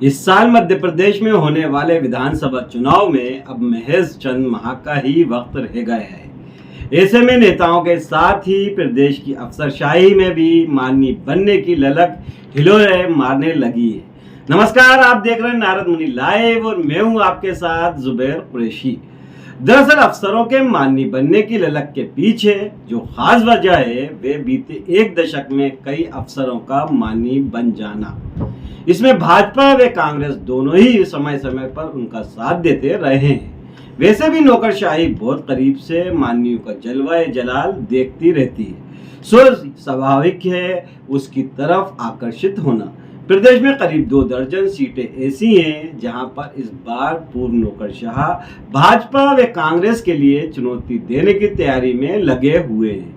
इस साल मध्य प्रदेश में होने वाले विधानसभा चुनाव में अब महज चंद माह का ही वक्त रह गया है। ऐसे में नेताओं के साथ ही प्रदेश की अफसरशाही में भी माननीय बनने की ललक हिलोरे मारने लगी है। नमस्कार, आप देख रहे हैं नारद मुनि लाइव और मैं हूं आपके साथ जुबैर कुरैशी। दरअसल अफसरों के माननीय बनने की ललक के पीछे जो खास वजह है वे बीते एक दशक में कई अफसरों का माननीय बन जाना। इसमें भाजपा व कांग्रेस दोनों ही समय समय पर उनका साथ देते रहे हैं। वैसे भी नौकरशाही बहुत करीब से माननीयों का जलवा जलाल देखती रहती है, सो स्वाभाविक है उसकी तरफ आकर्षित होना। प्रदेश में करीब 2 दर्जन सीटें ऐसी हैं जहां पर इस बार पूर्व नौकरशाह भाजपा व कांग्रेस के लिए चुनौती देने की तैयारी में लगे हुए हैं।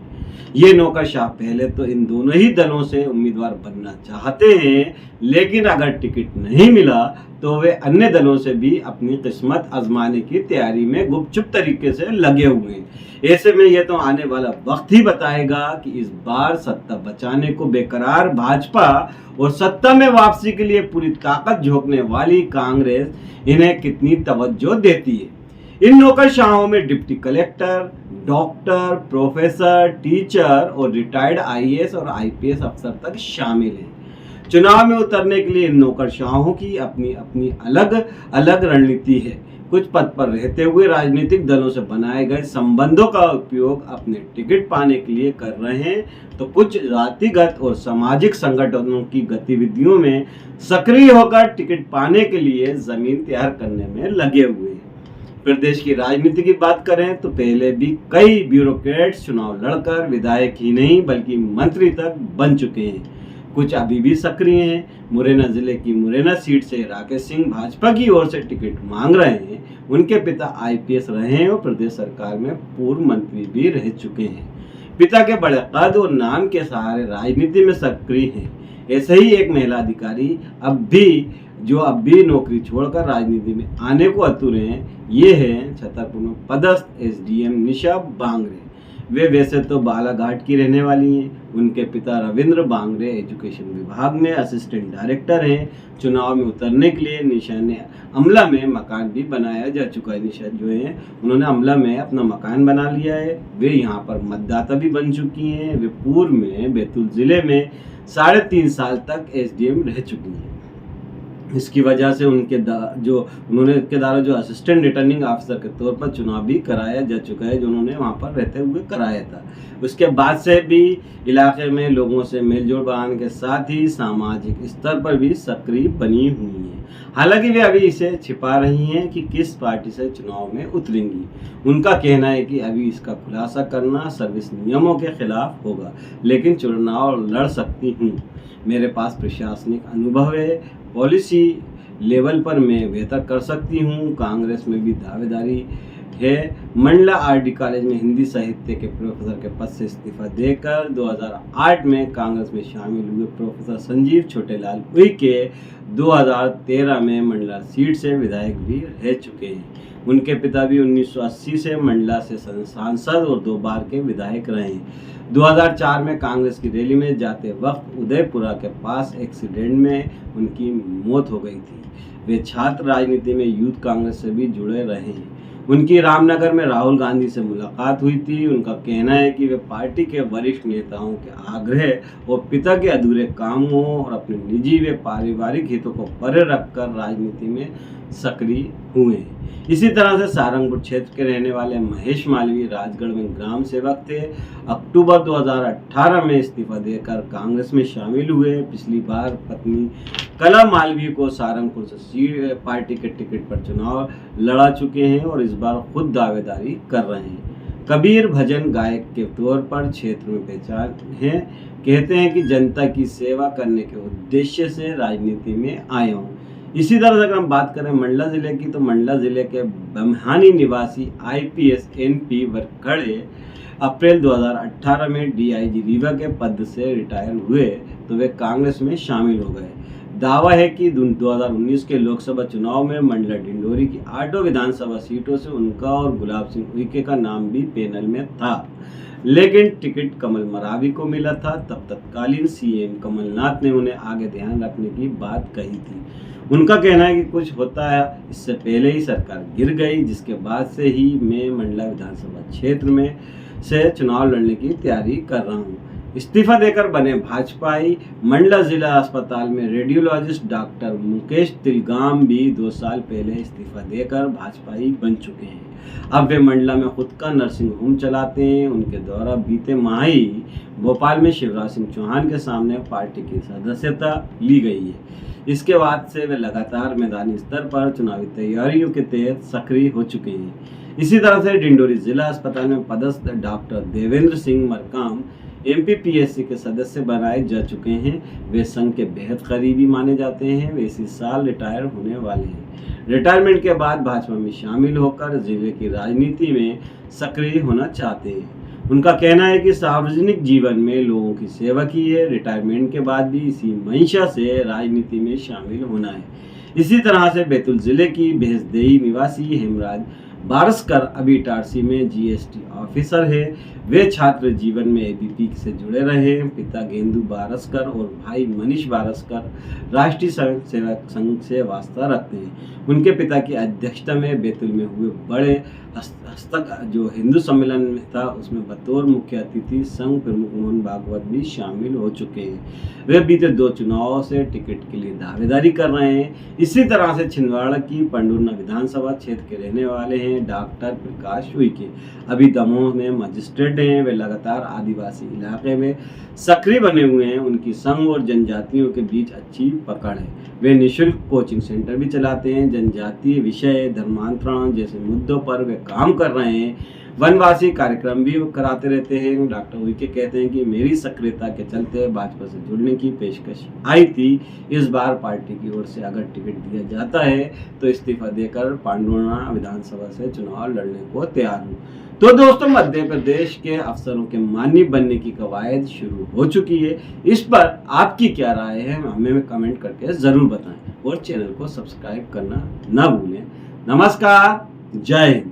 ये नौकरशाह पहले तो इन दोनों ही दलों से उम्मीदवार बनना चाहते हैं, लेकिन अगर टिकट नहीं मिला तो वे अन्य दलों से भी अपनी किस्मत आजमाने की तैयारी में गुपचुप तरीके से लगे हुए हैं। ऐसे में यह तो आने वाला वक्त ही बताएगा कि इस बार सत्ता बचाने को बेकरार भाजपा और सत्ता में वापसी के लिए पूरी ताकत झोंकने वाली कांग्रेस इन्हें कितनी तवज्जो देती है। इन नौकरशाहों में deputy collector, doctor, professor, teacher और रिटायर्ड आईएएस और आईपीएस अफसर तक शामिल हैं। चुनाव में उतरने के लिए इन नौकरशाहों की अपनी अपनी अलग अलग रणनीति है। कुछ पद पर रहते हुए राजनीतिक दलों से बनाए गए संबंधों का उपयोग अपने टिकट पाने के लिए कर रहे हैं, तो कुछ जातिगत और सामाजिक संगठनों की गतिविधियों में सक्रिय होकर टिकट पाने के लिए जमीन तैयार करने में लगे हुए हैं। प्रदेश की राजनीति की बात करें तो पहले भी कई ब्यूरोक्रेट्स चुनाव लड़कर विधायक ही नहीं बल्कि मंत्री तक बन चुके हैं। कुछ अभी भी सक्रिय हैं। मुरैना जिले की मुरैना सीट से राकेश सिंह भाजपा की ओर से टिकट मांग रहे हैं। उनके पिता आईपीएस रहे हैं और प्रदेश सरकार में पूर्व मंत्री भी रह चुके हैं। पिता के बड़े कद और नाम के सहारे राजनीति में सक्रिय हैं। ऐसे ही एक महिला अधिकारी अब भी नौकरी छोड़कर राजनीति में आने को आतुर हैं। ये हैं छतरपुर में पदस्थ एसडीएम निशा बांगरे। वे वैसे तो बालाघाट की रहने वाली हैं। उनके पिता रविंद्र बांगरे एजुकेशन विभाग में असिस्टेंट डायरेक्टर हैं। चुनाव में उतरने के लिए निशा ने अमला में मकान भी बनाया जा चुका है। निशा जो है उन्होंने अमला में अपना मकान बना लिया है। वे यहाँ पर मतदाता भी बन चुकी हैं। वे पूर्व में बैतूल जिले में 3.5 साल तक एसडीएम रह चुकी हैं। इसकी वजह से उन्होंने जो असिस्टेंट रिटर्निंग ऑफिसर के तौर पर चुनाव भी कराया जा चुका है, जो उन्होंने वहां पर रहते हुए कराया था। उसके बाद से भी इलाके में लोगों से मेलजोल बढ़ाने के साथ ही सामाजिक स्तर पर भी सक्रिय बनी हुई हैं। हालांकि वे अभी इसे छिपा रही हैं कि किस पार्टी से चुनाव में उतरेंगी। उनका कहना है कि अभी इसका खुलासा करना सर्विस नियमों के खिलाफ होगा, लेकिन चुनाव लड़ सकती हूँ। मेरे पास प्रशासनिक अनुभव है, पॉलिसी लेवल पर मैं बेहतर कर सकती हूँ। कांग्रेस में भी दावेदारी है। मंडला आरडी कॉलेज में हिंदी साहित्य के प्रोफेसर के पद से इस्तीफा देकर 2008 में कांग्रेस में शामिल हुए प्रोफेसर संजीव छोटेलाल उइके 2013 में मंडला सीट से विधायक भी रह चुके हैं। उनके पिता भी 1980 से मंडला से सांसद और 2 बार के विधायक रहे हैं। 2004 में कांग्रेस की रैली में जाते वक्त उदयपुरा के पास एक्सीडेंट में उनकी मौत हो गई थी। वे छात्र राजनीति में यूथ कांग्रेस से भी जुड़े रहे हैं। उनकी रामनगर में राहुल गांधी से मुलाकात हुई थी। उनका कहना है कि वे पार्टी के वरिष्ठ नेताओं के आग्रह और पिता के अधूरे कामों और अपने निजी व पारिवारिक हितों को परे रखकर राजनीति में सक्रिय हुए हैं। इसी तरह से सहारनपुर क्षेत्र के रहने वाले महेश मालवीय राजगढ़ में ग्राम सेवक थे। अक्टूबर 2018 में इस्तीफा देकर कांग्रेस में शामिल हुए। पिछली बार पत्नी कला मालवीय को सहारनपुर से पार्टी के टिकट पर चुनाव लड़ा चुके हैं और इस बार खुद दावेदारी कर रहे हैं। कबीर भजन गायक के तौर पर क्षेत्र में पहचान है। कहते हैं कि जनता की सेवा करने के उद्देश्य से राजनीति में आए हूँ। इसी तरह से अगर हम बात करें मंडला जिले की, तो मंडला जिले के बम्हानी निवासी आईपीएस एनपी वरखड़े अप्रैल 2018 में डीआईजी रीवा के पद से रिटायर हुए तो वे कांग्रेस में शामिल हो गए। दावा है कि 2019 के लोकसभा चुनाव में मंडला डिंडोरी की 8 विधानसभा सीटों से उनका और गुलाब सिंह उइके का नाम भी पैनल में था। लेकिन टिकट कमल मरावी को मिला था। तब तत्कालीन सीएम कमलनाथ ने उन्हें आगे ध्यान रखने की बात कही थी। उनका कहना है कि कुछ होता है इससे पहले ही सरकार गिर गई, जिसके बाद से ही मैं मंडला विधानसभा क्षेत्र में से चुनाव लड़ने की तैयारी कर रहा हूँ। इस्तीफा देकर बने भाजपाई। मंडला जिला अस्पताल में रेडियोलॉजिस्ट डॉक्टर मुकेश तिलगाम भी 2 साल पहले इस्तीफा देकर भाजपाई बन चुके हैं। अब वे मंडला में खुद का नर्सिंग होम चलाते हैं। उनके द्वारा बीते माह ही भोपाल में शिवराज सिंह चौहान के सामने पार्टी की सदस्यता ली गई है। इसके बाद से वे लगातार मैदानी स्तर पर चुनावी तैयारियों के तहत सक्रिय हो चुके हैं। इसी तरह से डिंडोरी जिला अस्पताल में पदस्थ डॉक्टर देवेंद्र सिंह मरकाम एमपीपीएससी के सदस्य बनाए जा चुके हैं। वे संघ के बेहद करीबी माने जाते हैं। वे इसी साल रिटायर होने वाले हैं। रिटायरमेंट के बाद भाजपा में शामिल होकर जिले की राजनीति में सक्रिय होना चाहते हैं। उनका कहना है कि सार्वजनिक जीवन में लोगों की सेवा की है। रिटायरमेंट के बाद भी इसी मंशा से राजनीति में शामिल होना है। इसी तरह से बैतूल जिले की भैंसदेही निवासी हेमराज बारसकर अभी इटारसी में जीएसटी ऑफिसर है। वे छात्र जीवन में एबीपी से जुड़े रहे। पिता गेंदू बारसकर और भाई मनीष बारसकर राष्ट्रीय स्वयं सेवक संघ से वास्ता रखते हैं। उनके पिता की अध्यक्षता में बैतूल में हुए बड़े हस्तक जो हिंदू सम्मेलन में था, उसमें बतौर मुख्य अतिथि संघ प्रमुख मोहन भागवत भी शामिल हो चुके हैं। वे बीते 2 चुनावों से टिकट के लिए दावेदारी कर रहे हैं। इसी तरह से छिंदवाड़ा की पंडुरना विधानसभा क्षेत्र के रहने वाले हैं डॉक्टर प्रकाश उइके। अभी दमोह में मजिस्ट्रेट हैं। वे लगातार आदिवासी इलाके में सक्रिय बने हुए हैं। उनकी संघ और जनजातियों के बीच अच्छी पकड़ है। वे निःशुल्क कोचिंग सेंटर भी चलाते हैं। जनजातीय विषय, धर्मांतरण जैसे मुद्दों पर वे काम कर रहे हैं। वनवासी कार्यक्रम भी कराते रहते हैं। डॉक्टर उइके कहते हैं कि मेरी सक्रियता के चलते भाजपा से जुड़ने की पेशकश आई थी। इस बार पार्टी की ओर से अगर टिकट दिया जाता है तो इस्तीफा देकर पांडुरना विधानसभा से चुनाव लड़ने को तैयार हूँ। तो दोस्तों, मध्य प्रदेश के अफसरों के माननीय बनने की कवायद शुरू हो चुकी है। इस पर आपकी क्या राय है हमें कमेंट करके जरूर बताएं और चैनल को सब्सक्राइब करना ना भूलें। नमस्कार, जय हिंद।